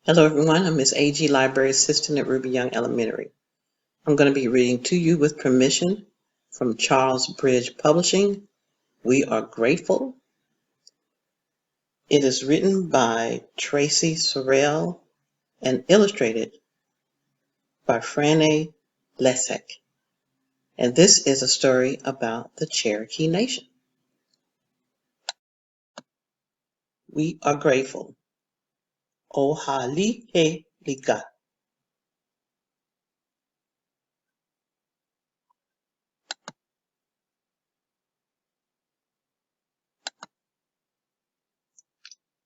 Hello everyone, I'm Miss A.G. Library Assistant at Ruby Young Elementary. I'm going to be reading to you with permission from Charles Bridge Publishing, We Are Grateful. It is written by Tracy Sorrell and illustrated by Franne Lesek. And this is a story about the Cherokee Nation. We are grateful. Ohalihelika.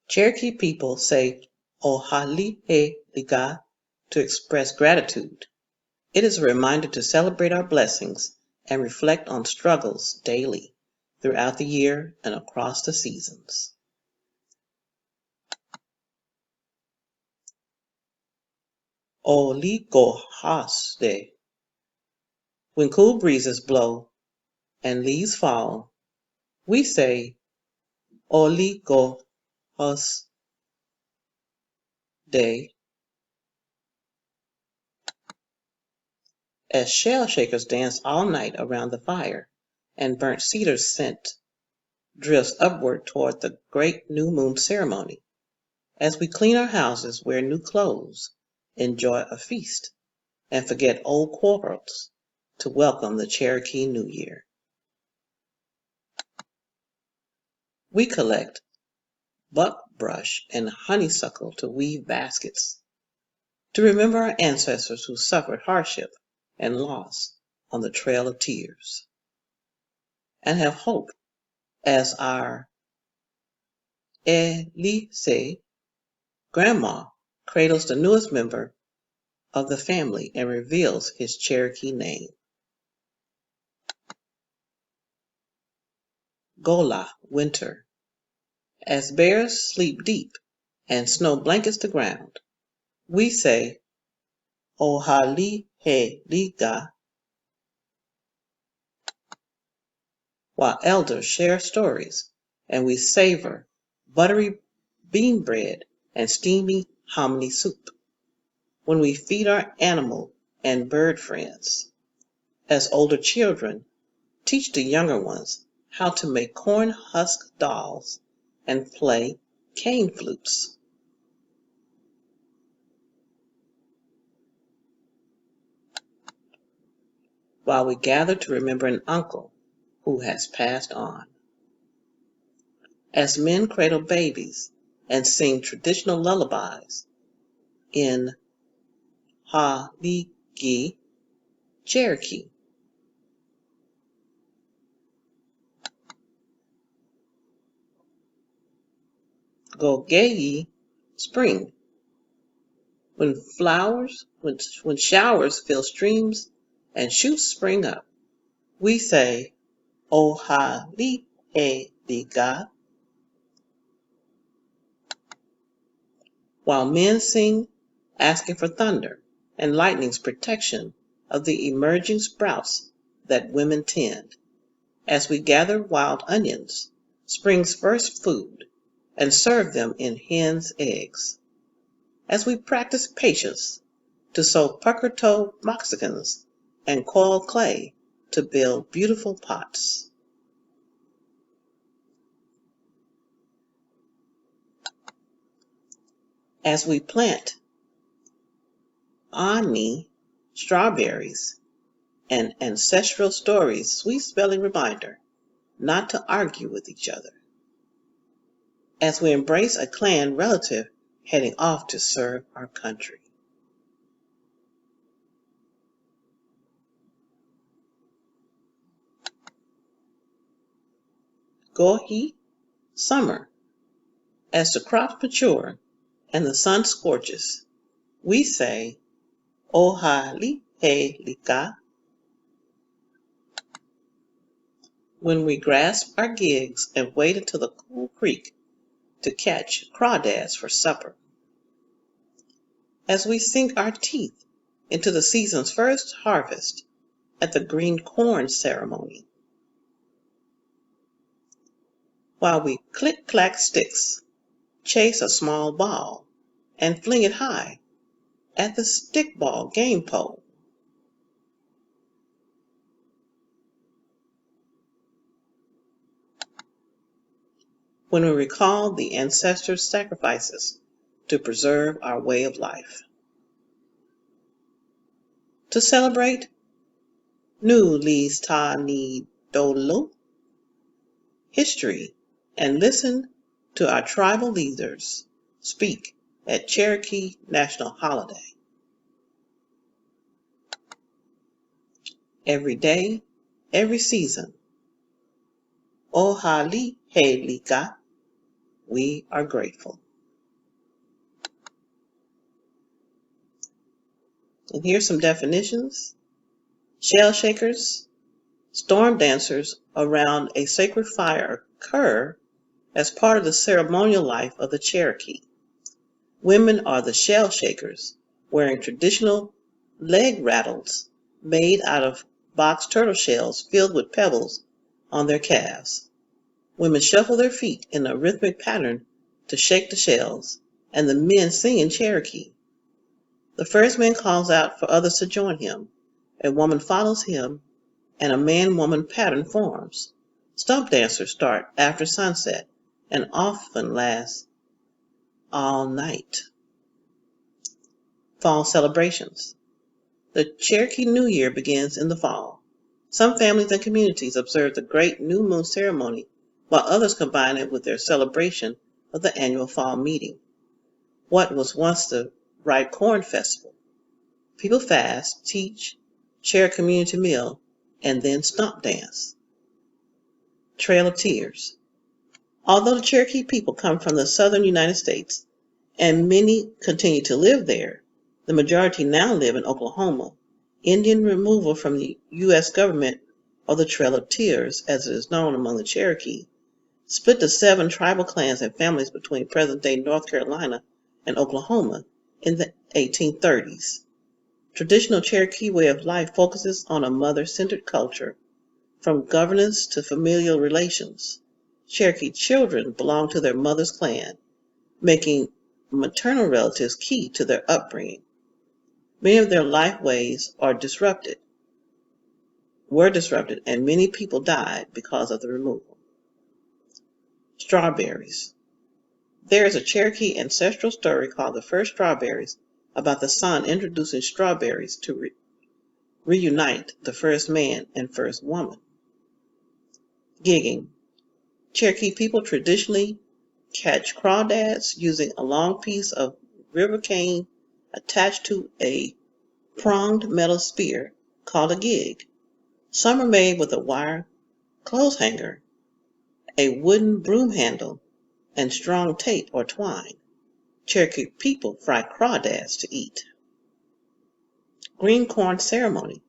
Cherokee people say Ohalihelika to express gratitude. It is a reminder to celebrate our blessings and reflect on struggles daily, throughout the year and across the seasons. Oligohasde. When cool breezes blow and leaves fall, we say Oligohasde as shell shakers dance all night around the fire and burnt cedar scent drifts upward toward the great new moon ceremony. As we clean our houses, wear new clothes, enjoy a feast, and forget old quarrels to welcome the Cherokee New Year. We collect buckbrush and honeysuckle to weave baskets, to remember our ancestors who suffered hardship and loss on the Trail of Tears, and have hope as our Elise grandma cradles the newest member of the family and reveals his Cherokee name. Gola, winter. As bears sleep deep and snow blankets the ground, we say Ohalihelika while elders share stories and we savor buttery bean bread and steamy hominy soup when we feed our animal and bird friends. As older children teach the younger ones how to make corn husk dolls and play cane flutes. While we gather to remember an uncle who has passed on. As men cradle babies and sing traditional lullabies in Haligi, Cherokee. Gogei, spring. When showers fill streams and shoots spring up, we say Ohalihelika while men sing asking for thunder and lightning's protection of the emerging sprouts that women tend, as we gather wild onions, spring's first food, and serve them in hens' eggs, as we practice patience to sew pucker-toe moccasins and coil clay to build beautiful pots. As we plant ani, strawberries, and ancestral stories, sweet-spelling reminder not to argue with each other. As we embrace a clan relative heading off to serve our country. Gohi, summer. As the crops mature and the sun scorches, we say Ohalihelika when we grasp our gigs and wade into the cool creek to catch crawdads for supper. As we sink our teeth into the season's first harvest at the green corn ceremony. While we click-clack sticks, chase a small ball, and fling it high at the stickball game pole. When we recall the ancestors' sacrifices to preserve our way of life. To celebrate, Nu Lis Ta Ni Dolo history and listen to our tribal leaders speak at Cherokee National Holiday. Every day, every season. Ohali Helika, we are grateful. And here's some definitions. Shell shakers, storm dancers around a sacred fire occur as part of the ceremonial life of the Cherokee. Women are the shell shakers, wearing traditional leg rattles made out of box turtle shells filled with pebbles on their calves. Women shuffle their feet in a rhythmic pattern to shake the shells, and the men sing in Cherokee. The first man calls out for others to join him. A woman follows him, and a man-woman pattern forms. Stump dancers start after sunset and often last all night. Fall celebrations. The Cherokee New Year begins in the fall. Some families and communities observe the Great New Moon ceremony, while others combine it with their celebration of the annual fall meeting. What was once the Ripe Corn Festival. People fast, teach, share a community meal, and then stump dance. Trail of Tears. Although the Cherokee people come from the southern United States, and many continue to live there, the majority now live in Oklahoma. Indian removal from the U.S. government, or the Trail of Tears, as it is known among the Cherokee, split the 7 tribal clans and families between present-day North Carolina and Oklahoma in the 1830s. Traditional Cherokee way of life focuses on a mother-centered culture, from governance to familial relations. Cherokee children belong to their mother's clan, making maternal relatives key to their upbringing. Many of their life ways were disrupted, and many people died because of the removal. Strawberries. There is a Cherokee ancestral story called The First Strawberries about the sun introducing strawberries to reunite the first man and first woman. Gigging. Cherokee people traditionally catch crawdads using a long piece of river cane attached to a pronged metal spear called a gig. Some are made with a wire clothes hanger, a wooden broom handle, and strong tape or twine. Cherokee people fry crawdads to eat. Green corn ceremony,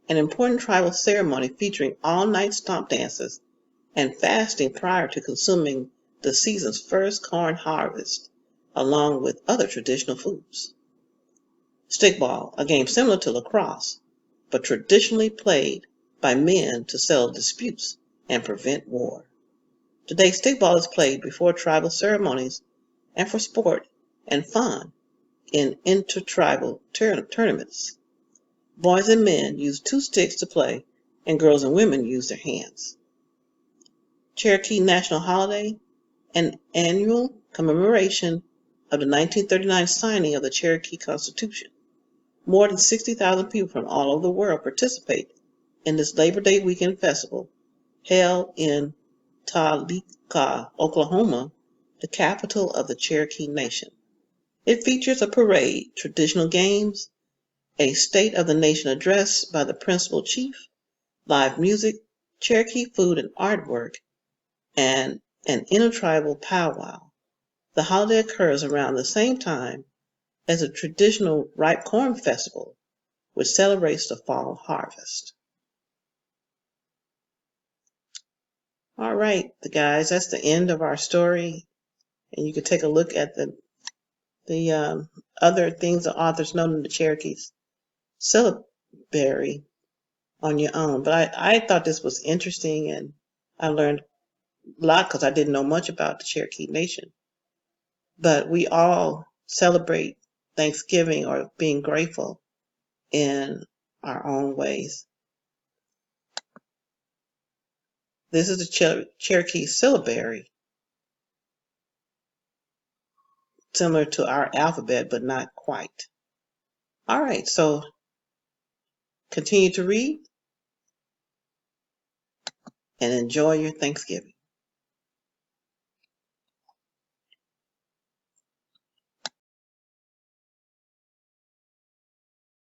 an important tribal ceremony featuring all-night stomp dances and fasting prior to consuming the season's first corn harvest, along with other traditional foods. Stickball, a game similar to lacrosse, but traditionally played by men to settle disputes and prevent war. Today, stickball is played before tribal ceremonies and for sport and fun in intertribal tournaments. Boys and men use 2 sticks to play, and girls and women use their hands. Cherokee National Holiday, an annual commemoration of the 1939 signing of the Cherokee Constitution. More than 60,000 people from all over the world participate in this Labor Day weekend festival held in Tulsa, Oklahoma, the capital of the Cherokee Nation. It features a parade, traditional games, a State of the Nation address by the principal chief, live music, Cherokee food and artwork, and an intertribal powwow. The holiday occurs around the same time as a traditional Ripe Corn Festival, which celebrates the fall harvest. All right, guys, that's the end of our story. And you can take a look at the other things the authors note in the Cherokees syllabary on your own. But I thought this was interesting, and I learned a lot because I didn't know much about the Cherokee Nation. But we all celebrate Thanksgiving or being grateful in our own ways. This is the Cherokee syllabary, similar to our alphabet, but not quite. All right, so continue to read and enjoy your Thanksgiving.